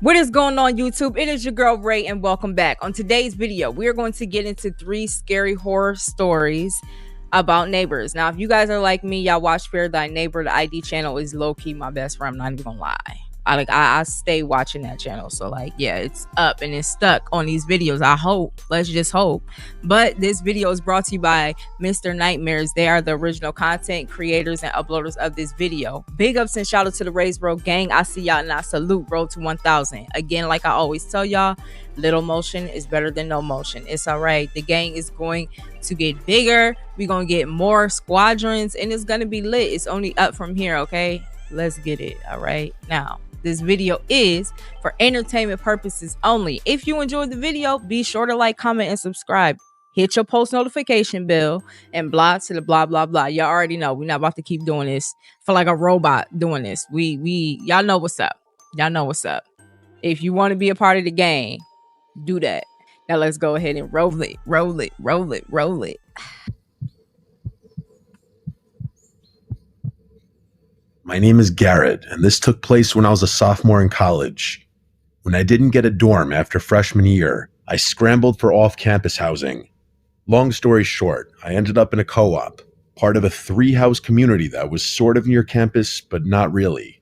What is going on, YouTube? It is your girl Ray, and welcome back. On today's video, we are going to get into 3 scary horror stories about neighbors. Now, if you guys are like me, y'all watch Fear Thy Neighbor. The ID channel is low-key my best friend. I'm not even gonna lie. I stay watching that channel. So yeah, it's up and it's stuck on these videos. I hope. Let's just hope. But this video is brought to you by Mr. Nightmares. They are the original content creators and uploaders of this video. Big ups and shout out to the Raise Bro gang. I see y'all and I salute. Road to 1,000. Again, like I always tell y'all, little motion is better than no motion. It's all right. The gang is going to get bigger. We're going to get more squadrons and it's going to be lit. It's only up from here, okay? Let's get it. All right. Now, this video is for entertainment purposes only. If you enjoyed the video, be sure to like, comment, and subscribe. Hit your post notification bell and blah to the blah blah blah. Y'all already know we're not about to keep doing this for like a robot doing this. Y'all know what's up. Y'all know what's up. If you want to be a part of the game, do that. Now let's go ahead and roll it, roll it, roll it, roll it. My name is Garrett, and this took place when I was a sophomore in college. When I didn't get a dorm after freshman year, I scrambled for off-campus housing. Long story short, I ended up in a co-op, part of a 3-house community that was sort of near campus, but not really.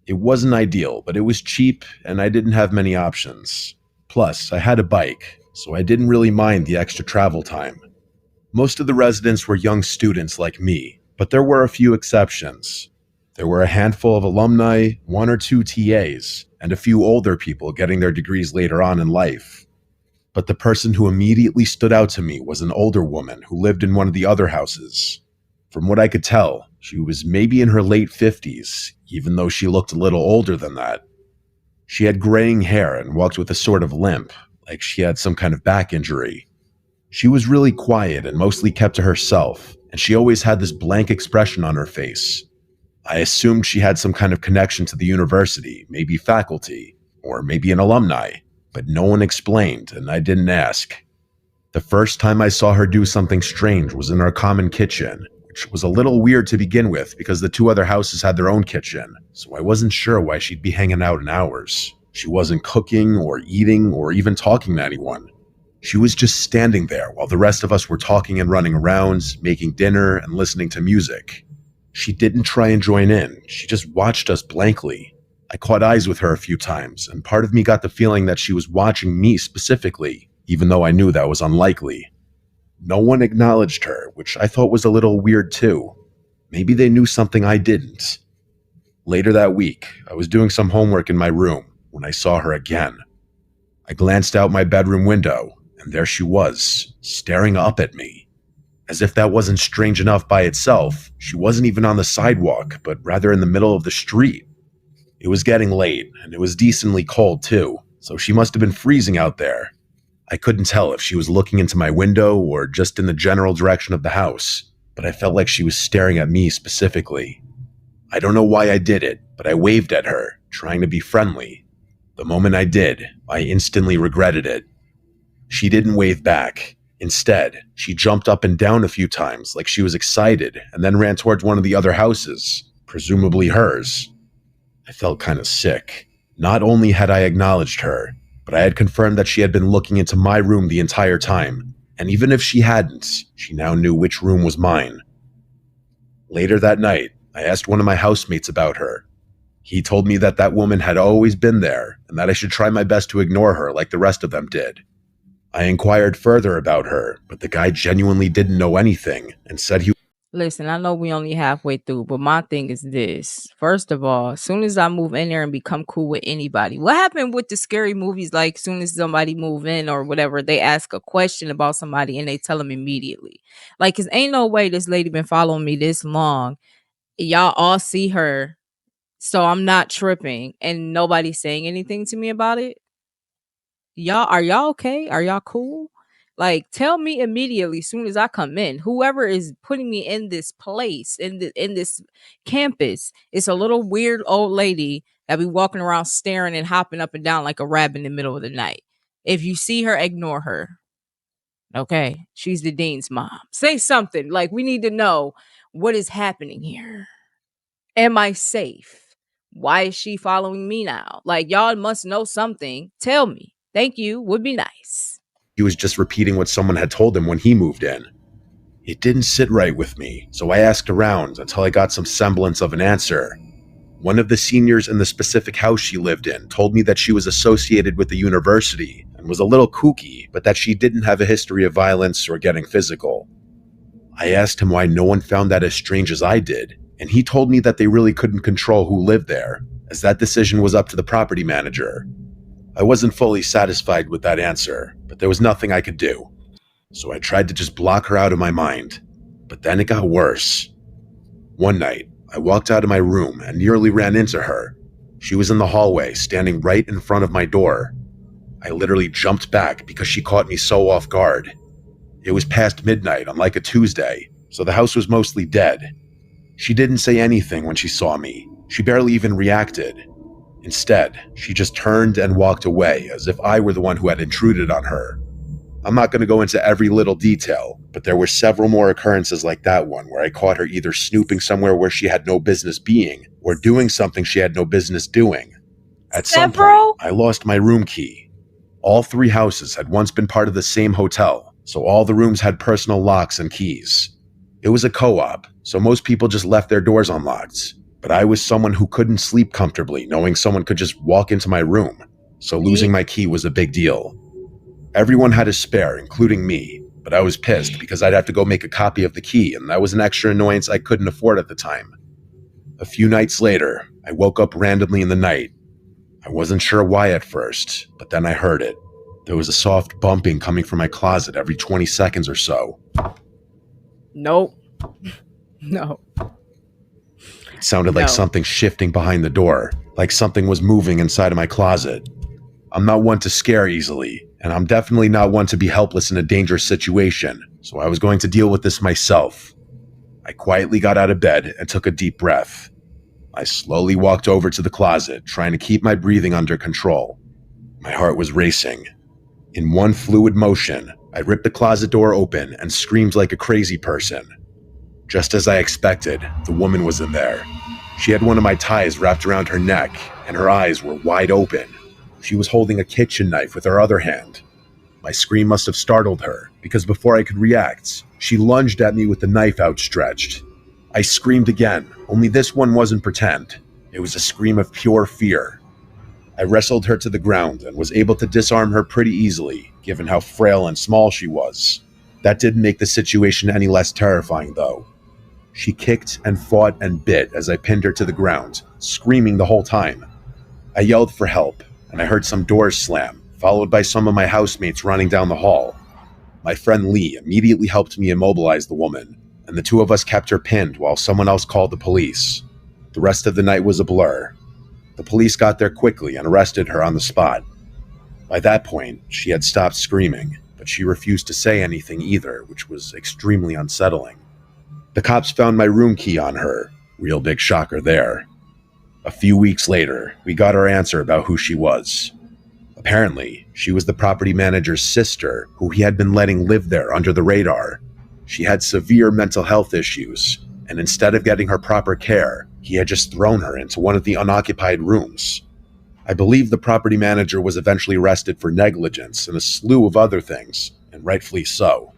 It wasn't ideal, but it was cheap, and I didn't have many options. Plus, I had a bike, so I didn't really mind the extra travel time. Most of the residents were young students like me, but there were a few exceptions. There were a handful of alumni, 1 or 2 TAs, and a few older people getting their degrees later on in life. But the person who immediately stood out to me was an older woman who lived in one of the other houses. From what I could tell, she was maybe in her late 50s, even though she looked a little older than that. She had graying hair and walked with a sort of limp, like she had some kind of back injury. She was really quiet and mostly kept to herself, and she always had this blank expression on her face. I assumed she had some kind of connection to the university, maybe faculty, or maybe an alumni, but no one explained, and I didn't ask. The first time I saw her do something strange was in our common kitchen, which was a little weird to begin with because the 2 other houses had their own kitchen, so I wasn't sure why she'd be hanging out in ours. She wasn't cooking or eating or even talking to anyone. She was just standing there while the rest of us were talking and running around, making dinner and listening to music. She didn't try and join in, she just watched us blankly. I caught eyes with her a few times, and part of me got the feeling that she was watching me specifically, even though I knew that was unlikely. No one acknowledged her, which I thought was a little weird too. Maybe they knew something I didn't. Later that week, I was doing some homework in my room when I saw her again. I glanced out my bedroom window, and there she was, staring up at me. As if that wasn't strange enough by itself, she wasn't even on the sidewalk, but rather in the middle of the street. It was getting late, and it was decently cold too, so she must have been freezing out there. I couldn't tell if she was looking into my window or just in the general direction of the house, but I felt like she was staring at me specifically. I don't know why I did it, but I waved at her, trying to be friendly. The moment I did, I instantly regretted it. She didn't wave back. Instead, she jumped up and down a few times like she was excited and then ran towards one of the other houses, presumably hers. I felt kind of sick. Not only had I acknowledged her, but I had confirmed that she had been looking into my room the entire time, and even if she hadn't, she now knew which room was mine. Later that night, I asked one of my housemates about her. He told me that that woman had always been there and that I should try my best to ignore her like the rest of them did. I inquired further about her, but the guy genuinely didn't know anything and said he... Listen, I know we only halfway through, but my thing is this. First of all, as soon as I move in there and become cool with anybody, what happened with the scary movies? Like, as soon as somebody move in or whatever, they ask a question about somebody and they tell them immediately. Like, cause ain't no way this lady been following me this long. Y'all all see her, so I'm not tripping, and nobody's saying anything to me about it. Are y'all okay? Are y'all cool? Like, tell me immediately as soon as I come in. Whoever is putting me in this place, in this campus, it's a little weird old lady that be walking around staring and hopping up and down like a rabbit in the middle of the night. If you see her, ignore her. Okay? She's the dean's mom. Say something. Like, we need to know what is happening here. Am I safe? Why is she following me now? Like, y'all must know something. Tell me. Thank you. Would be nice. He was just repeating what someone had told him when he moved in. It didn't sit right with me, so I asked around until I got some semblance of an answer. One of the seniors in the specific house she lived in told me that she was associated with the university and was a little kooky, but that she didn't have a history of violence or getting physical. I asked him why no one found that as strange as I did, and he told me that they really couldn't control who lived there, as that decision was up to the property manager. I wasn't fully satisfied with that answer, but there was nothing I could do. So I tried to just block her out of my mind. But then it got worse. One night, I walked out of my room and nearly ran into her. She was in the hallway, standing right in front of my door. I literally jumped back because she caught me so off guard. It was past midnight on like a Tuesday, so the house was mostly dead. She didn't say anything when she saw me. She barely even reacted. Instead, she just turned and walked away as if I were the one who had intruded on her. I'm not going to go into every little detail, but there were several more occurrences like that one where I caught her either snooping somewhere where she had no business being or doing something she had no business doing. At some point, I lost my room key. All 3 houses had once been part of the same hotel, so all the rooms had personal locks and keys. It was a co-op, so most people just left their doors unlocked. But I was someone who couldn't sleep comfortably knowing someone could just walk into my room, so losing my key was a big deal. Everyone had a spare, including me, but I was pissed because I'd have to go make a copy of the key, and that was an extra annoyance I couldn't afford at the time. A few nights later, I woke up randomly in the night. I wasn't sure why at first, but then I heard it. There was a soft bumping coming from my closet every 20 seconds or so. Nope. No. It sounded like something shifting behind the door, like something was moving inside of my closet. I'm not one to scare easily, and I'm definitely not one to be helpless in a dangerous situation, so I was going to deal with this myself. I quietly got out of bed and took a deep breath. I slowly walked over to the closet, trying to keep my breathing under control. My heart was racing. In one fluid motion, I ripped the closet door open and screamed like a crazy person. Just as I expected, the woman was in there. She had one of my ties wrapped around her neck, and her eyes were wide open. She was holding a kitchen knife with her other hand. My scream must have startled her, because before I could react, she lunged at me with the knife outstretched. I screamed again, only this one wasn't pretend. It was a scream of pure fear. I wrestled her to the ground and was able to disarm her pretty easily, given how frail and small she was. That didn't make the situation any less terrifying, though. She kicked and fought and bit as I pinned her to the ground, screaming the whole time. I yelled for help, and I heard some doors slam, followed by some of my housemates running down the hall. My friend Lee immediately helped me immobilize the woman, and the 2 of us kept her pinned while someone else called the police. The rest of the night was a blur. The police got there quickly and arrested her on the spot. By that point, she had stopped screaming, but she refused to say anything either, which was extremely unsettling. The cops found my room key on her. Real big shocker there. A few weeks later, we got our answer about who she was. Apparently, she was the property manager's sister, who he had been letting live there under the radar. She had severe mental health issues, and instead of getting her proper care, he had just thrown her into one of the unoccupied rooms. I believe the property manager was eventually arrested for negligence and a slew of other things, and rightfully so.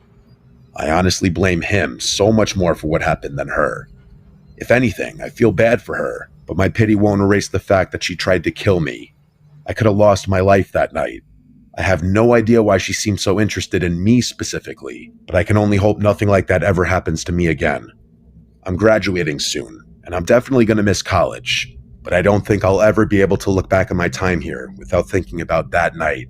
I honestly blame him so much more for what happened than her. If anything, I feel bad for her, but my pity won't erase the fact that she tried to kill me. I could have lost my life that night. I have no idea why she seemed so interested in me specifically, but I can only hope nothing like that ever happens to me again. I'm graduating soon, and I'm definitely going to miss college, but I don't think I'll ever be able to look back on my time here without thinking about that night.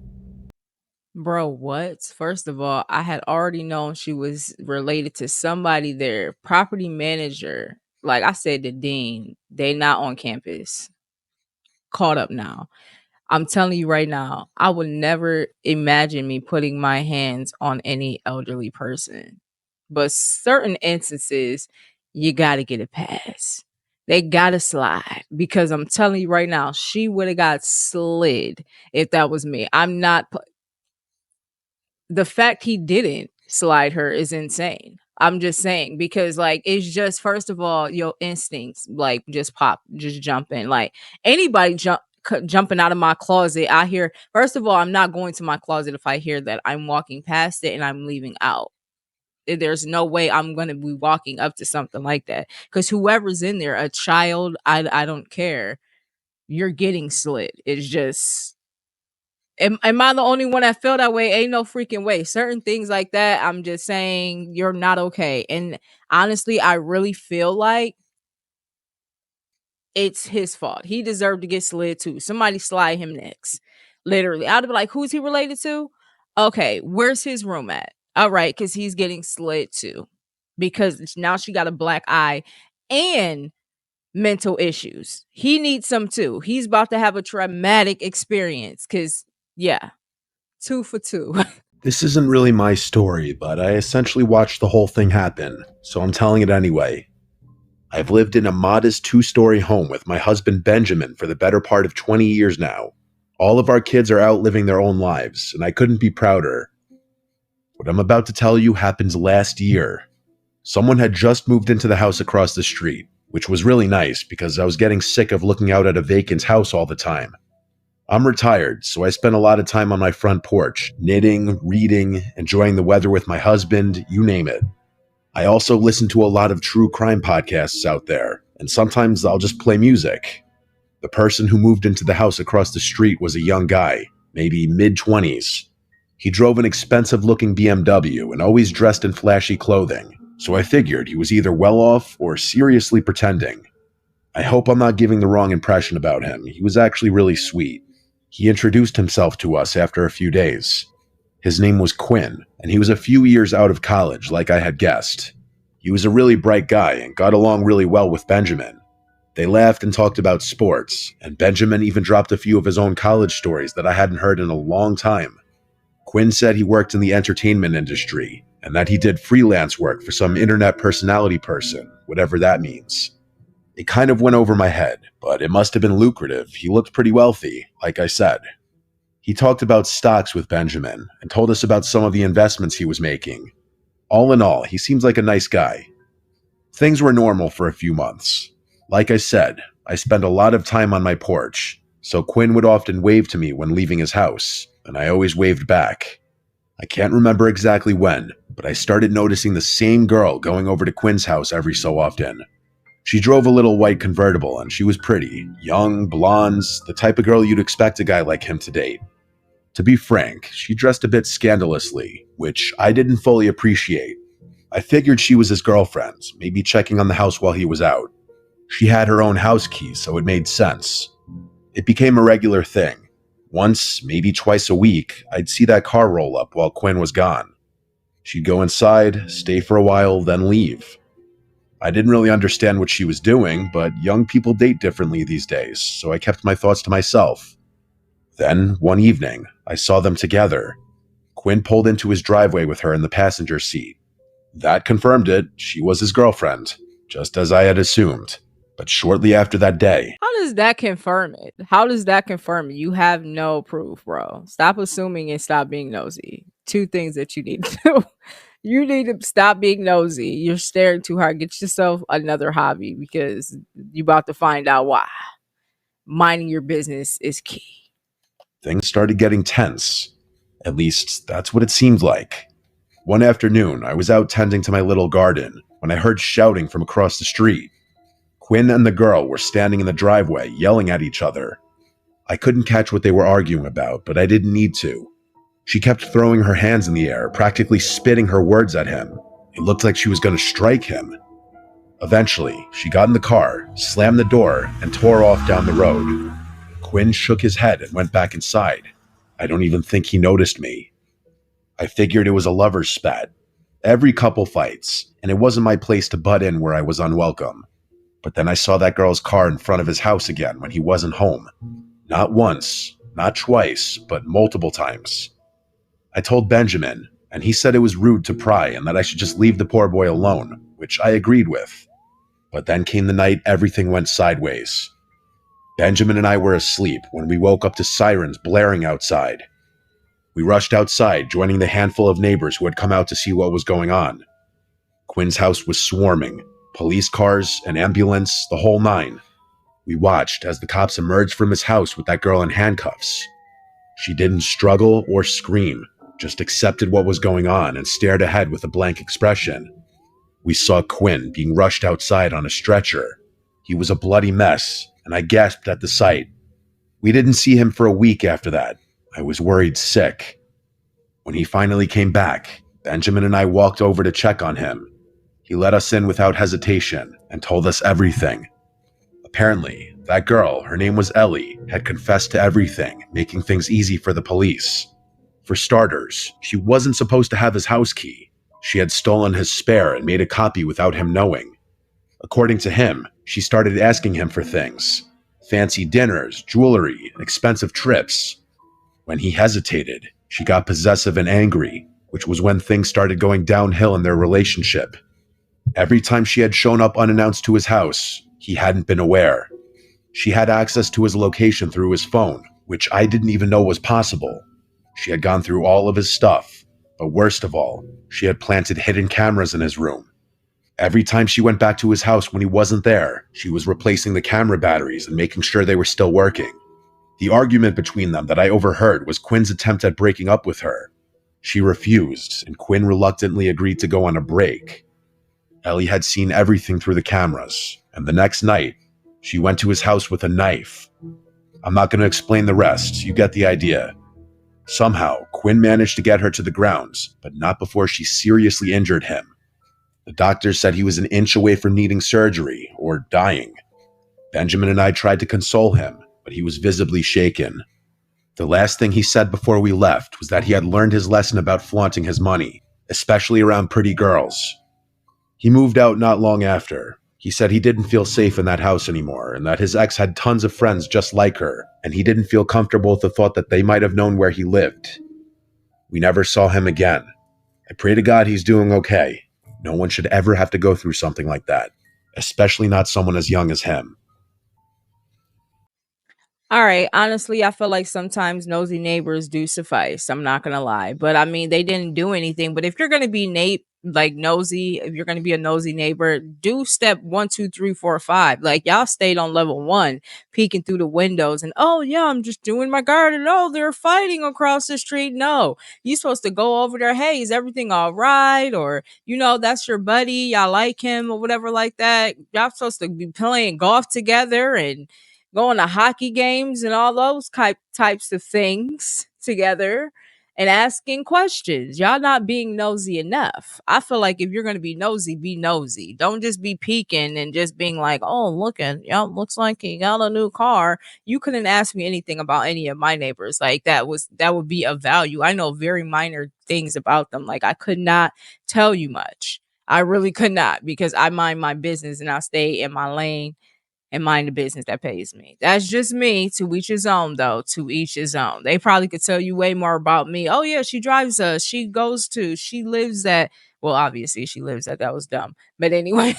Bro, what? First of all, I had already known she was related to somebody there. Property manager. Like I said, the dean. They not on campus. Caught up now. I'm telling you right now, I would never imagine me putting my hands on any elderly person. But certain instances, you got to get a pass. They got to slide because I'm telling you right now, she would have got slid if that was me. The fact he didn't slide her is insane. I'm just saying, because like it's just, first of all, your instincts like just pop, just jump in. Like anybody jumping out of my closet, I hear, first of all, I'm not going to my closet if I hear that I'm walking past it and I'm leaving out. There's no way I'm going to be walking up to something like that, because whoever's in there, a child, I don't care, you're getting slit. It's just, am I the only one that felt that way? Ain't no freaking way. Certain things like that, I'm just saying, you're not okay. And honestly, I really feel like it's his fault. He deserved to get slid too. Somebody slide him next. Literally. I'd be like, who's he related to? Okay, where's his room at? All right, because he's getting slid too. Because now she got a black eye and mental issues. He needs some too. He's about to have a traumatic experience. Because, yeah, 2 for 2. This isn't really my story, but I essentially watched the whole thing happen, so I'm telling it anyway. I've lived in a modest 2-story home with my husband Benjamin for the better part of 20 years now. All of our kids are out living their own lives, and I couldn't be prouder. What I'm about to tell you happened last year. Someone had just moved into the house across the street, which was really nice because I was getting sick of looking out at a vacant house all the time. I'm retired, so I spend a lot of time on my front porch, knitting, reading, enjoying the weather with my husband, you name it. I also listen to a lot of true crime podcasts out there, and sometimes I'll just play music. The person who moved into the house across the street was a young guy, maybe mid-20s. He drove an expensive-looking BMW and always dressed in flashy clothing, so I figured he was either well off or seriously pretending. I hope I'm not giving the wrong impression about him. He was actually really sweet. He introduced himself to us after a few days. His name was Quinn, and he was a few years out of college, like I had guessed. He was a really bright guy and got along really well with Benjamin. They laughed and talked about sports, and Benjamin even dropped a few of his own college stories that I hadn't heard in a long time. Quinn said he worked in the entertainment industry, and that he did freelance work for some internet personality person, whatever that means. It kind of went over my head, but it must have been lucrative. He looked pretty wealthy, like I said. He talked about stocks with Benjamin and told us about some of the investments he was making. All in all, he seems like a nice guy. Things were normal for a few months. Like I said, I spent a lot of time on my porch, so Quinn would often wave to me when leaving his house, and I always waved back. I can't remember exactly when, but I started noticing the same girl going over to Quinn's house every so often. She drove a little white convertible and she was pretty, young, blondes, the type of girl you'd expect a guy like him to date. To be frank, she dressed a bit scandalously, which I didn't fully appreciate. I figured she was his girlfriend, maybe checking on the house while he was out. She had her own house key, so it made sense. It became a regular thing. Once, maybe twice a week, I'd see that car roll up while Quinn was gone. She'd go inside, stay for a while, then leave. I didn't really understand what she was doing, but young people date differently these days, so I kept my thoughts to myself. Then, one evening, I saw them together. Quinn pulled into his driveway with her in the passenger seat. That confirmed it. She was his girlfriend, just as I had assumed. But shortly after that day, How does that confirm it? How does that confirm it? You have no proof, bro. Stop assuming and stop being nosy. 2 things that you need to do. You need to stop being nosy. You're staring too hard. Get yourself another hobby, because you about to find out why. Minding your business is key. things started getting tense. At least, that's what it seemed like. One afternoon, I was out tending to my little garden when I heard shouting from across the street. Quinn and the girl were standing in the driveway, yelling at each other. I couldn't catch what they were arguing about, but I didn't need to. She kept throwing her hands in the air, practically spitting her words at him. It looked like she was going to strike him. Eventually, she got in the car, slammed the door, and tore off down the road. Quinn shook his head and went back inside. I don't even think he noticed me. I figured it was a lover's spat. Every couple fights, and it wasn't my place to butt in where I was unwelcome. But then I saw that girl's car in front of his house again when he wasn't home. Not once, not twice, but multiple times. I told Benjamin, and he said it was rude to pry and that I should just leave the poor boy alone, which I agreed with. But then came the night everything went sideways. Benjamin and I were asleep when we woke up to sirens blaring outside. We rushed outside, joining the handful of neighbors who had come out to see what was going on. Quinn's house was swarming. Police cars, an ambulance, the whole nine. We watched as the cops emerged from his house with that girl in handcuffs. She didn't struggle or scream, just accepted what was going on and stared ahead with a blank expression. We saw Quinn being rushed outside on a stretcher. He was a bloody mess, and I gasped at the sight. We didn't see him for a week after that. I was worried sick. When he finally came back, Benjamin and I walked over to check on him. He let us in without hesitation and told us everything. Apparently, that girl, her name was Ellie, had confessed to everything, making things easy for the police. For starters, she wasn't supposed to have his house key. She had stolen his spare and made a copy without him knowing. According to him, she started asking him for things. Fancy dinners, jewelry, expensive trips. When he hesitated, she got possessive and angry, which was when things started going downhill in their relationship. Every time she had shown up unannounced to his house, he hadn't been aware. She had access to his location through his phone, which I didn't even know was possible. She had gone through all of his stuff, but worst of all, she had planted hidden cameras in his room. Every time she went back to his house when he wasn't there, she was replacing the camera batteries and making sure they were still working. The argument between them that I overheard was Quinn's attempt at breaking up with her. She refused, and Quinn reluctantly agreed to go on a break. Ellie had seen everything through the cameras, and the next night, she went to his house with a knife. I'm not going to explain the rest, you get the idea. Somehow, Quinn managed to get her to the grounds, but not before she seriously injured him. The doctors said he was an inch away from needing surgery, or dying. Benjamin and I tried to console him, but he was visibly shaken. The last thing he said before we left was that he had learned his lesson about flaunting his money, especially around pretty girls. He moved out not long after. He said he didn't feel safe in that house anymore, and that his ex had tons of friends just like her, and he didn't feel comfortable with the thought that they might have known where he lived. We never saw him again. I pray to God he's doing okay. No one should ever have to go through something like that, especially not someone as young as him. All right. Honestly, I feel like sometimes nosy neighbors do suffice. I'm not gonna lie, but I mean, they didn't do anything. But if you're gonna be like nosy, if you're gonna be a nosy neighbor, do step 1, 2, 3, 4, 5. Like y'all stayed on level 1, peeking through the windows, and oh yeah, I'm just doing my garden. Oh, they're fighting across the street. No, you're supposed to go over there. Hey, is everything all right? Or that's your buddy. Y'all like him or whatever like that. Y'all supposed to be playing golf together and going to hockey games and all those types of things together and asking questions. Y'all not being nosy enough. I feel like if you're going to be nosy, be nosy. Don't just be peeking and just being like, oh, look at y'all, looks like he got a new car. You couldn't ask me anything about any of my neighbors. Like that would be of value. I know very minor things about them. Like I could not tell you much. I really could not because I mind my business and I stay in my lane and mind the business that pays me. That's just me. To each his own, though. To each his own. They probably could tell you way more about me. Oh, yeah, she drives us. She lives at, well, obviously she lives at, that was dumb. But anyway,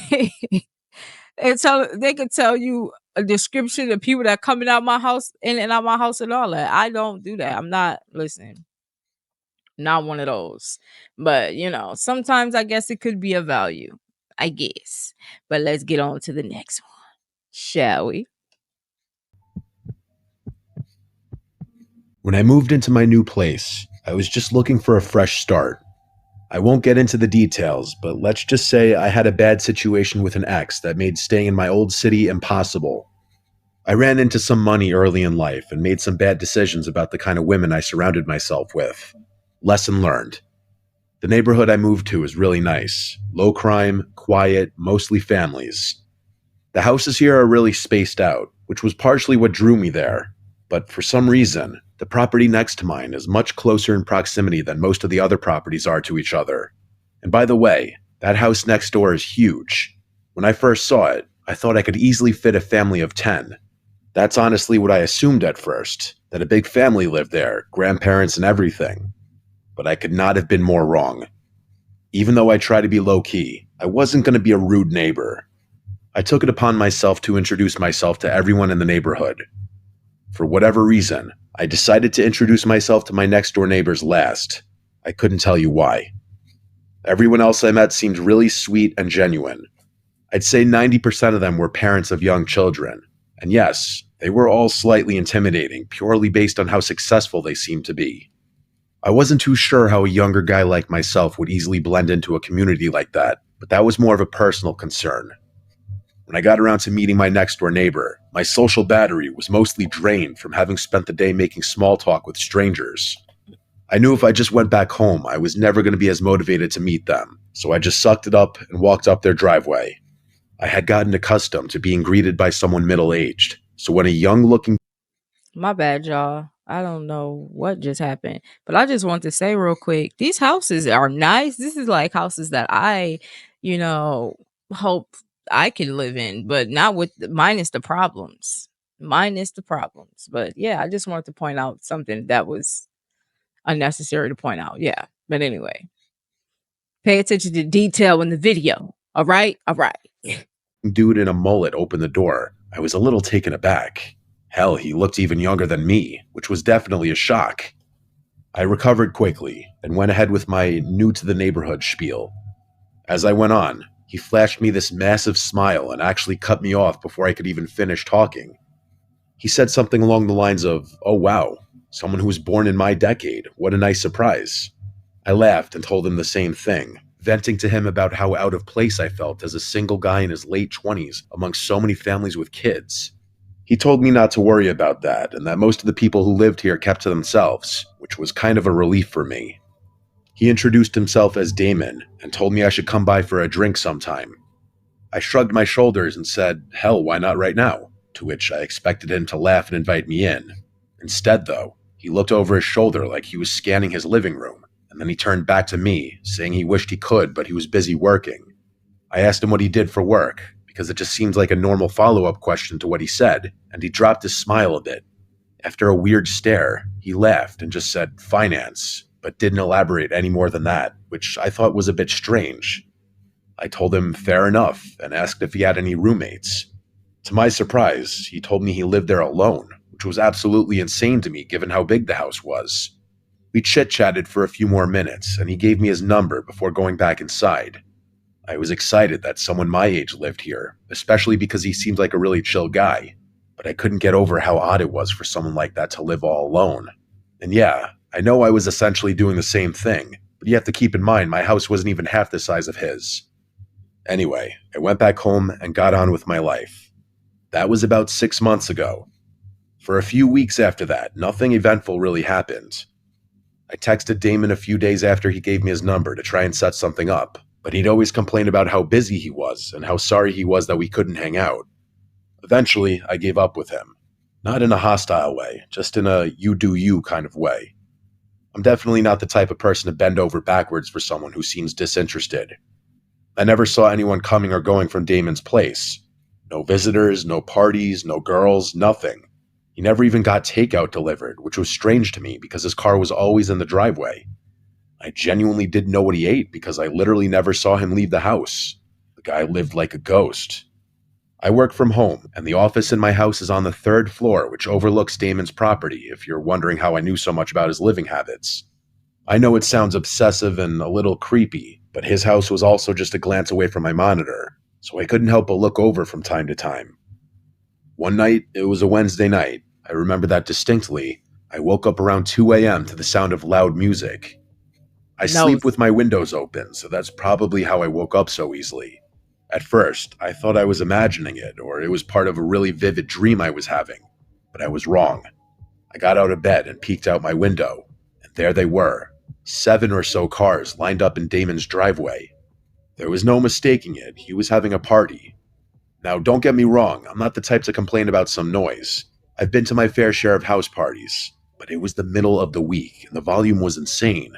they could tell you a description of people that coming out my house, in and out my house and all that. I don't do that. I'm not, listening, not one of those. But, sometimes I guess it could be a value. I guess. But let's get on to the next one. Shall we? When I moved into my new place, I was just looking for a fresh start. I won't get into the details, but let's just say I had a bad situation with an ex that made staying in my old city impossible. I ran into some money early in life and made some bad decisions about the kind of women I surrounded myself with. Lesson learned. The neighborhood I moved to is really nice. Low crime, quiet, mostly families. The houses here are really spaced out, which was partially what drew me there. But for some reason, the property next to mine is much closer in proximity than most of the other properties are to each other. And by the way, that house next door is huge. When I first saw it, I thought I could easily fit a family of 10. That's honestly what I assumed at first, that a big family lived there, grandparents and everything. But I could not have been more wrong. Even though I try to be low-key, I wasn't going to be a rude neighbor. I took it upon myself to introduce myself to everyone in the neighborhood. For whatever reason, I decided to introduce myself to my next-door neighbors last. I couldn't tell you why. Everyone else I met seemed really sweet and genuine. I'd say 90% of them were parents of young children. And yes, they were all slightly intimidating, purely based on how successful they seemed to be. I wasn't too sure how a younger guy like myself would easily blend into a community like that, but that was more of a personal concern. When I got around to meeting my next door neighbor, my social battery was mostly drained from having spent the day making small talk with strangers. I knew if I just went back home, I was never going to be as motivated to meet them, so I just sucked it up and walked up their driveway. I had gotten accustomed to being greeted by someone middle aged, so when a young looking My bad, y'all. I don't know what just happened, but I just want to say real quick, these houses are nice. This is like houses that I, you know, hope I can live in, but not with minus the problems. Minus the problems. But yeah, I just wanted to point out something that was unnecessary to point out. Yeah. But anyway, pay attention to detail in the video. All right? All right. dude in a mullet opened the door, I was a little taken aback. Hell, he looked even younger than me, which was definitely a shock. I recovered quickly and went ahead with my new to the neighborhood spiel. As I went on, he flashed me this massive smile and actually cut me off before I could even finish talking. He said something along the lines of, "Oh wow, someone who was born in my decade, what a nice surprise." I laughed and told him the same thing, venting to him about how out of place I felt as a single guy in his late 20s amongst so many families with kids. He told me not to worry about that and that most of the people who lived here kept to themselves, which was kind of a relief for me. He introduced himself as Damon and told me I should come by for a drink sometime. I shrugged my shoulders and said, hell, why not right now? To which I expected him to laugh and invite me in. Instead, though, he looked over his shoulder like he was scanning his living room, and then he turned back to me, saying he wished he could, but he was busy working. I asked him what he did for work, because it just seemed like a normal follow-up question to what he said, and he dropped his smile a bit. After a weird stare, he laughed and just said, finance, but didn't elaborate any more than that, which I thought was a bit strange. I told him fair enough and asked if he had any roommates. To my surprise, he told me he lived there alone, which was absolutely insane to me given how big the house was. We chit-chatted for a few more minutes, and he gave me his number before going back inside. I was excited that someone my age lived here, especially because he seemed like a really chill guy, but I couldn't get over how odd it was for someone like that to live all alone. And yeah, I know I was essentially doing the same thing, but you have to keep in mind my house wasn't even half the size of his. Anyway, I went back home and got on with my life. That was about 6 months ago. For a few weeks after that, nothing eventful really happened. I texted Damon a few days after he gave me his number to try and set something up, but he'd always complain about how busy he was and how sorry he was that we couldn't hang out. Eventually, I gave up with him. Not in a hostile way, just in a you do you kind of way. I'm definitely not the type of person to bend over backwards for someone who seems disinterested. I never saw anyone coming or going from Damon's place. No visitors, no parties, no girls, nothing. He never even got takeout delivered, which was strange to me because his car was always in the driveway. I genuinely didn't know what he ate because I literally never saw him leave the house. The guy lived like a ghost. I work from home, and the office in my house is on the third floor, which overlooks Damon's property, if you're wondering how I knew so much about his living habits. I know it sounds obsessive and a little creepy, but his house was also just a glance away from my monitor, so I couldn't help but look over from time to time. One night, it was a Wednesday night, I remember that distinctly. I woke up around 2 a.m. to the sound of loud music. I sleep Nosy. with my windows open, so that's probably how I woke up so easily. At first, I thought I was imagining it, or it was part of a really vivid dream I was having, but I was wrong. I got out of bed and peeked out my window, and there they were, 7 or so cars lined up in Damon's driveway. There was no mistaking it, he was having a party. Now, don't get me wrong, I'm not the type to complain about some noise. I've been to my fair share of house parties, but it was the middle of the week, and the volume was insane.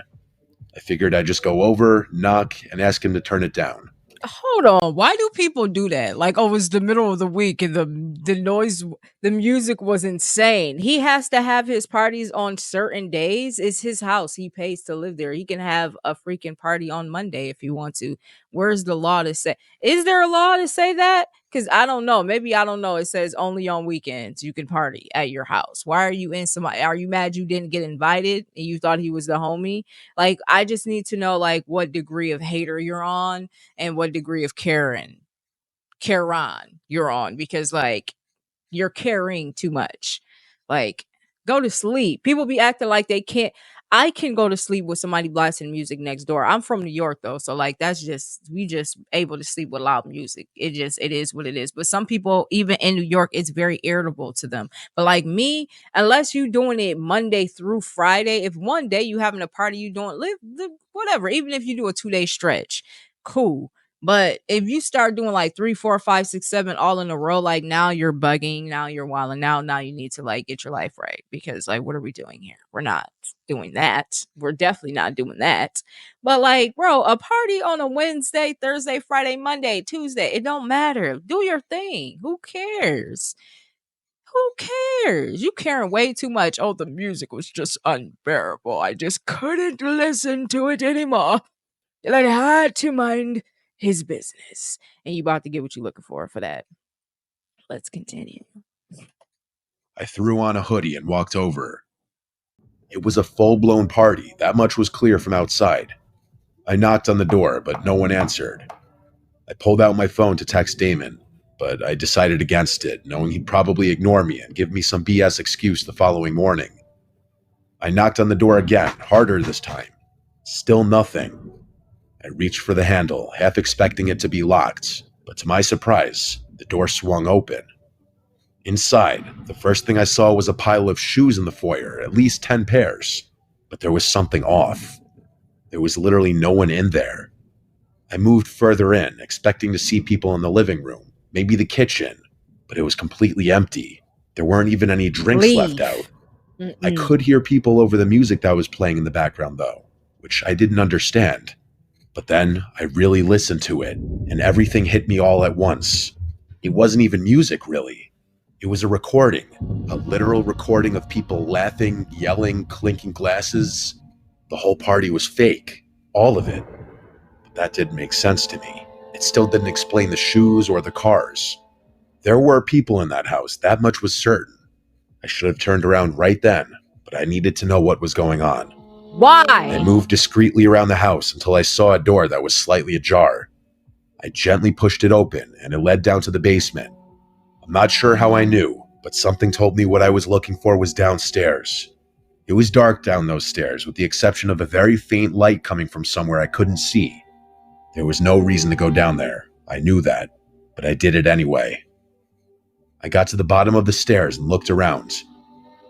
I figured I'd just go over, knock, and ask him to turn it down. Hold on. Why do people do that? Like, oh, it's the middle of the week and the noise, the music was insane. He has to have his parties on certain days. It's his house. He pays to live there. He can have a freaking party on Monday if he wants to. Where's the law to say? Is there a law to say that? Cause I don't know. Maybe I don't know. It says only on weekends you can party at your house. Why are you in somebody? Are you mad you didn't get invited and you thought he was the homie? Like, I just need to know like what degree of hater you're on and what degree of Karen you're on, because like you're caring too much. Like, go to sleep. People be acting like they can't. I can go to sleep with somebody blasting music next door. I'm from New York though, so like that's just we just able to sleep with loud music. It is what it is. But some people, even in New York, it's very irritable to them. But like me, unless you doing it Monday through Friday, if one day you having a party, you doing whatever. Even if you do a 2 day stretch, cool. But if you start doing like 3, 4, 5, 6, 7 all in a row, like now you're bugging, now you're wilding, now you need to like get your life right, because like what are we doing here? We're not doing that. We're definitely not doing that. But like, bro, a party on a Wednesday, Thursday, Friday, Monday, Tuesday, it don't matter. Do your thing. Who cares? Who cares? You caring way too much. Oh, the music was just unbearable. I just couldn't listen to it anymore. Like, I had to mind his business. And you about to get what you're looking for that. Let's continue. I threw on a hoodie and walked over. It was a full-blown party. That much was clear from outside. I knocked on the door, but no one answered. I pulled out my phone to text Damon, but I decided against it, knowing he'd probably ignore me and give me some BS excuse the following morning. I knocked on the door again, harder this time. Still nothing. I reached for the handle, half expecting it to be locked, but to my surprise, the door swung open. Inside, the first thing I saw was a pile of shoes in the foyer, at least 10 pairs. But there was something off. There was literally no one in there. I moved further in, expecting to see people in the living room, maybe the kitchen, but it was completely empty. There weren't even any drinks left out. I could hear people over the music that was playing in the background, though, which I didn't understand. But then I really listened to it, and everything hit me all at once. It wasn't even music, really. It was a recording, a literal recording of people laughing, yelling, clinking glasses. The whole party was fake, all of it. But that didn't make sense to me. It still didn't explain the shoes or the cars. There were people in that house, that much was certain. I should have turned around right then, but I needed to know what was going on. Why? I moved discreetly around the house until I saw a door that was slightly ajar. I gently pushed it open, and it led down to the basement. I'm not sure how I knew, but something told me what I was looking for was downstairs. It was dark down those stairs, with the exception of a very faint light coming from somewhere I couldn't see. There was no reason to go down there. I knew that, but I did it anyway. I got to the bottom of the stairs and looked around.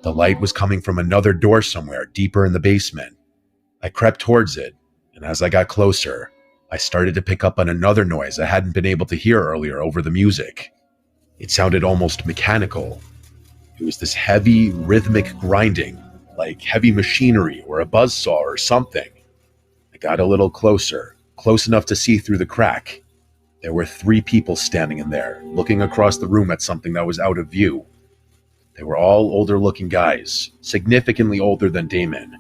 The light was coming from another door somewhere deeper in the basement. I crept towards it, and as I got closer, I started to pick up on another noise I hadn't been able to hear earlier over the music. It sounded almost mechanical. It was this heavy, rhythmic grinding, like heavy machinery or a buzzsaw or something. I got a little closer, close enough to see through the crack. There were 3 people standing in there, looking across the room at something that was out of view. They were all older-looking guys, significantly older than Damon.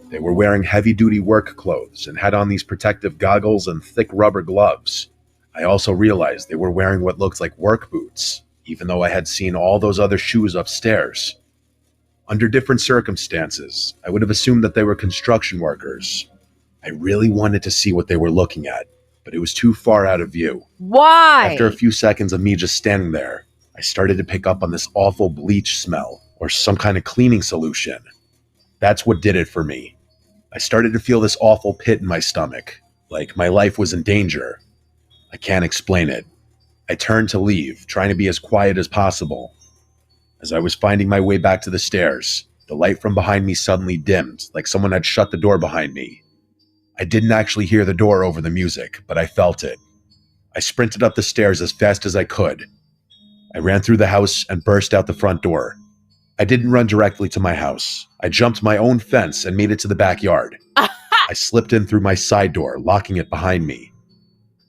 They were wearing heavy-duty work clothes and had on these protective goggles and thick rubber gloves. I also realized they were wearing what looked like work boots, even though I had seen all those other shoes upstairs. Under different circumstances, I would have assumed that they were construction workers. I really wanted to see what they were looking at, but it was too far out of view. Why? After a few seconds of me just standing there, I started to pick up on this awful bleach smell, or some kind of cleaning solution. That's what did it for me. I started to feel this awful pit in my stomach, like my life was in danger. I can't explain it. I turned to leave, trying to be as quiet as possible. As I was finding my way back to the stairs, the light from behind me suddenly dimmed, like someone had shut the door behind me. I didn't actually hear the door over the music, but I felt it. I sprinted up the stairs as fast as I could. I ran through the house and burst out the front door. I didn't run directly to my house. I jumped my own fence and made it to the backyard. I slipped in through my side door, locking it behind me.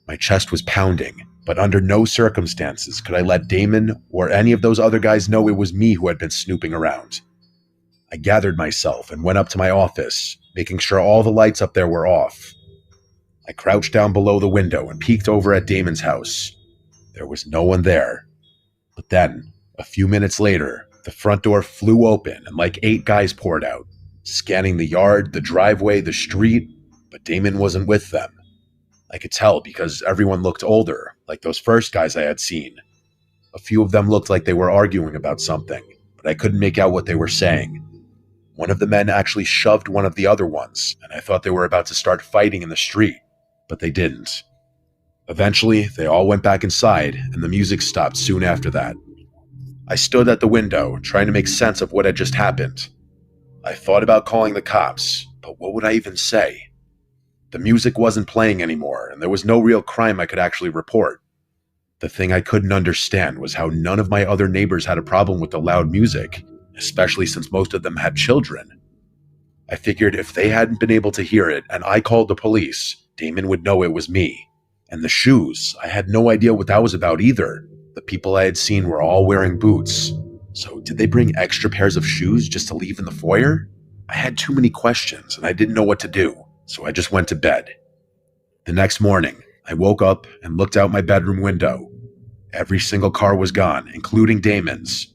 My chest was pounding, but under no circumstances could I let Damon or any of those other guys know it was me who had been snooping around. I gathered myself and went up to my office, making sure all the lights up there were off. I crouched down below the window and peeked over at Damon's house. There was no one there. But then, a few minutes later, the front door flew open and like 8 guys poured out, scanning the yard, the driveway, the street, but Damon wasn't with them. I could tell because everyone looked older, like those first guys I had seen. A few of them looked like they were arguing about something, but I couldn't make out what they were saying. One of the men actually shoved one of the other ones, and I thought they were about to start fighting in the street, but they didn't. Eventually, they all went back inside, and the music stopped soon after that. I stood at the window, trying to make sense of what had just happened. I thought about calling the cops, but what would I even say? The music wasn't playing anymore, and there was no real crime I could actually report. The thing I couldn't understand was how none of my other neighbors had a problem with the loud music, especially since most of them had children. I figured if they hadn't been able to hear it and I called the police, Damon would know it was me. And the shoes, I had no idea what that was about either. The people I had seen were all wearing boots. So did they bring extra pairs of shoes just to leave in the foyer? I had too many questions and I didn't know what to do, so I just went to bed. The next morning, I woke up and looked out my bedroom window. Every single car was gone, including Damon's.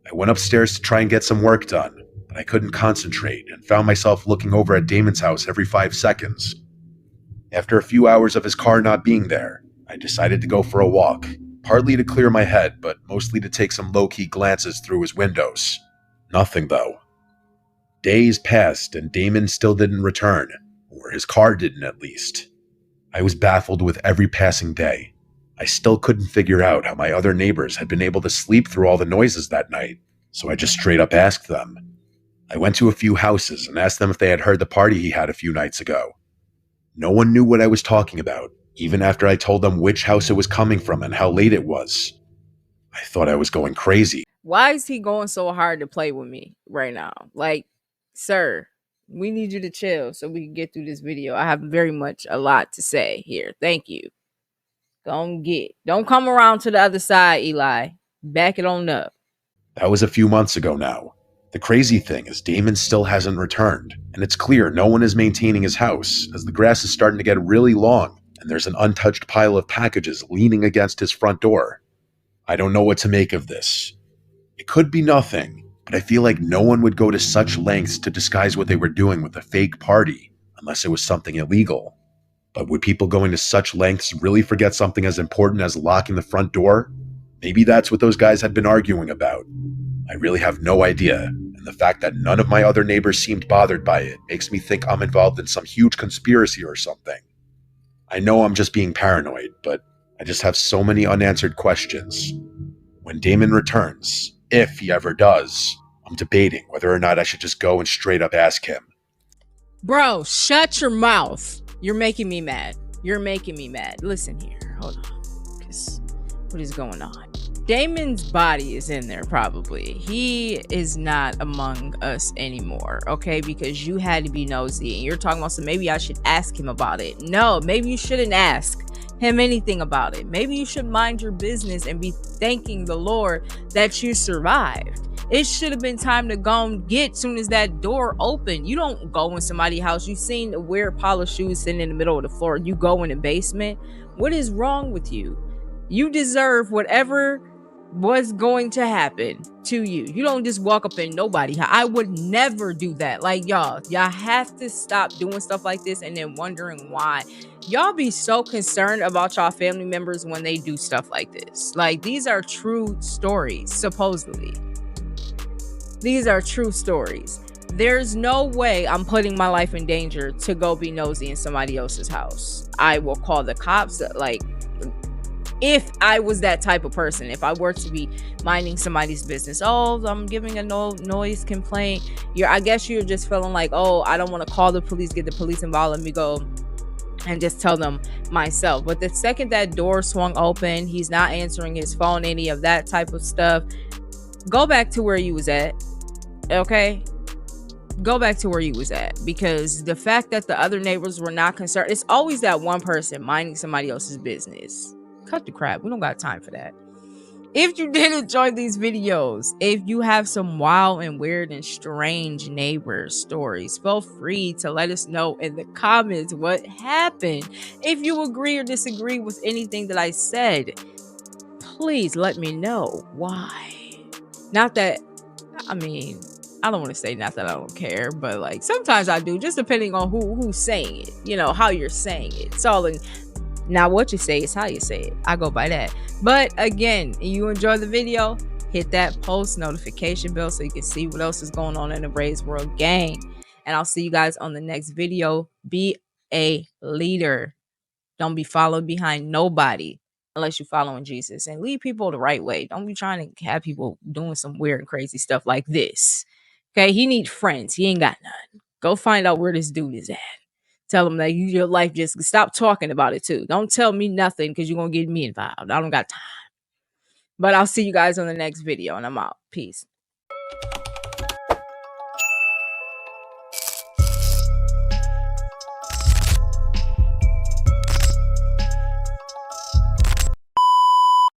I went upstairs to try and get some work done, but I couldn't concentrate and found myself looking over at Damon's house every 5 seconds. After a few hours of his car not being there, I decided to go for a walk, partly to clear my head, but mostly to take some low-key glances through his windows. Nothing, though. Days passed and Damon still didn't return, or his car didn't at least. I was baffled with every passing day. I still couldn't figure out how my other neighbors had been able to sleep through all the noises that night, so I just straight up asked them. I went to a few houses and asked them if they had heard the party he had a few nights ago. No one knew what I was talking about, even after I told them which house it was coming from and how late it was. I thought I was going crazy. Why is he going so hard to play with me right now? Like, sir, we need you to chill so we can get through this video. I have very much a lot to say here. Thank you. Don't come around to the other side, Eli. Back it on up. That was a few months ago now. The crazy thing is Damon still hasn't returned, and it's clear no one is maintaining his house, as the grass is starting to get really long, and there's an untouched pile of packages leaning against his front door. I don't know what to make of this. It could be nothing, but I feel like no one would go to such lengths to disguise what they were doing with a fake party, unless it was something illegal. But would people going to such lengths really forget something as important as locking the front door? Maybe that's what those guys had been arguing about. I really have no idea, and the fact that none of my other neighbors seemed bothered by it makes me think I'm involved in some huge conspiracy or something. I know I'm just being paranoid, but I just have so many unanswered questions. When Damon returns, if he ever does, I'm debating whether or not I should just go and straight up ask him. Bro, shut your mouth. You're making me mad. Listen here. Hold on. What is going on? Damon's body is in there probably. He is not among us anymore, okay? Because you had to be nosy and you're talking about, so maybe I should ask him about it. No, maybe you shouldn't ask him anything about it. Maybe you should mind your business and be thanking the Lord that you survived. It should have been time to go and get soon as that door opened. You don't go in somebody's house. You've seen a weird pile of shoes sitting in the middle of the floor. You go in the basement. What is wrong with you? You deserve whatever was going to happen to you. You don't just walk up in nobody's house. I would never do that. Like, y'all have to stop doing stuff like this and then wondering why. Y'all be so concerned about y'all family members when they do stuff like this. Like, these are true stories, supposedly. These are true stories. There's no way I'm putting my life in danger to go be nosy in somebody else's house. I will call the cops. Like, if I was that type of person, if I were to be minding somebody's business, oh, I'm giving a noise complaint. I guess you're just feeling like, oh, I don't want to call the police, get the police involved. Let me go and just tell them myself. But the second that door swung open, he's not answering his phone, any of that type of stuff. Go back to where you was at. Okay? Go back to where you was at, because the fact that the other neighbors were not concerned, it's always that one person minding somebody else's business. Cut the crap. We don't got time for that. If you did enjoy these videos, if you have some wild and weird and strange neighbor stories, feel free to let us know in the comments what happened. If you agree or disagree with anything that I said, please let me know why. Not that, I mean, I don't want to say not that I don't care, but like sometimes I do, just depending on who's saying it, you know, how you're saying it. It's all in, not what you say, it's how you say it. I go by that. But again, you enjoy the video, hit that post notification bell so you can see what else is going on in the Raise World gang. And I'll see you guys on the next video. Be a leader. Don't be followed behind nobody unless you're following Jesus, and lead people the right way. Don't be trying to have people doing some weird and crazy stuff like this. Okay, he needs friends. He ain't got none. Go find out where this dude is at. Tell him that your life, just stop talking about it too. Don't tell me nothing because you're gonna get me involved. I don't got time. But I'll see you guys on the next video, and I'm out. Peace.